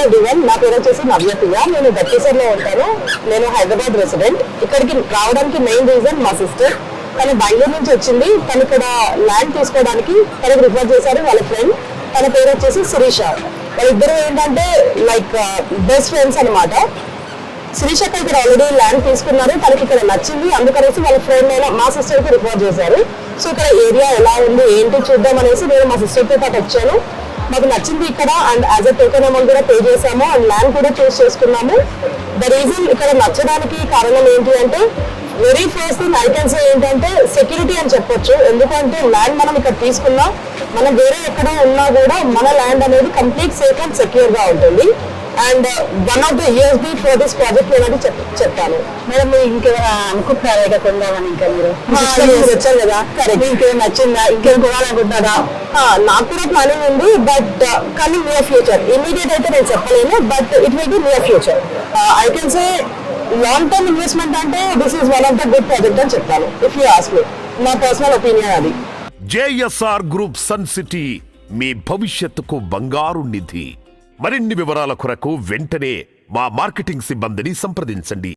Everyone, నా పేరు వచ్చేసి నవ్యప్రియ. నేను దత్తేశ్వర్లో ఉంటాను. నేను హైదరాబాద్ రెసిడెంట్. ఇక్కడికి రావడానికి మెయిన్ రీజన్ మా సిస్టర్. తను బెంగళూరు నుంచి వచ్చింది. తను ఇక్కడ ల్యాండ్ తీసుకోవడానికి తనకు రిఫర్ చేశారు వాళ్ళ ఫ్రెండ్. తన పేరు వచ్చేసి శిరీష. వాళ్ళిద్దరు ఏంటంటే లైక్ బెస్ట్ ఫ్రెండ్స్ అనమాట. శిరీష ఇక్కడ ఆల్రెడీ ల్యాండ్ తీసుకున్నారు. తనకి ఇక్కడ నచ్చింది, అందుకనేసి వాళ్ళ ఫ్రెండ్ అయినా మా సిస్టర్ కి రిఫర్ చేశారు. సో ఇక్కడ ఏరియా ఎలా ఉంది ఏంటి చూద్దాం అనేసి నేను మా సిస్టర్ తో పాటు వచ్చాను. మాకు నచ్చింది ఇక్కడ, and as a token amount కూడా పే చేసాము, అండ్ ల్యాండ్ కూడా చూస్ చేసుకున్నాము. ద రీజన్ ఇక్కడ నచ్చడానికి కారణం ఏంటి అంటే, very first thing I can సే ఏంటంటే సెక్యూరిటీ అని చెప్పొచ్చు. ఎందుకంటే ల్యాండ్ మనం ఇక్కడ తీసుకున్నా, మనం వేరే ఎక్కడ ఉన్నా కూడా మన ల్యాండ్ అనేది కంప్లీట్ సేఫ్ అండ్ సెక్యూర్ గా ఉంటుంది. And one of the USB for this project అనేది చెప్తాను. మేడం మీరు ఇంకేమైనా అనుకుంటున్నారా ఇక్కడ కొందామని? ఇంకా మీరు వచ్చారు కదా, కరెక్ట్. ఇంకేం నచ్చిందా, ఇంకేం కొనాలనుకుంటున్నారా? నాకు కూడా ప్లానింగ్ ఉంది, బట్ కానీ నియర్ ఫ్యూచర్. ఇమీడియట్ అయితే నేను చెప్పలేను, but it will be near future. I can say long term investment అంటే this is one of the good project అని చెప్తాను. ఇఫ్ యూ ఆస్క్ మీ, నా పర్సనల్ ఒపీనియన్ అది. జేఎస్ఆర్ గ్రూప్ సన్ సిటీ, మీ భవిష్యత్తుకు బంగారు నిధి. మరిన్ని వివరాల కొరకు వెంటనే మా మార్కెటింగ్ సిబ్బందిని సంప్రదించండి.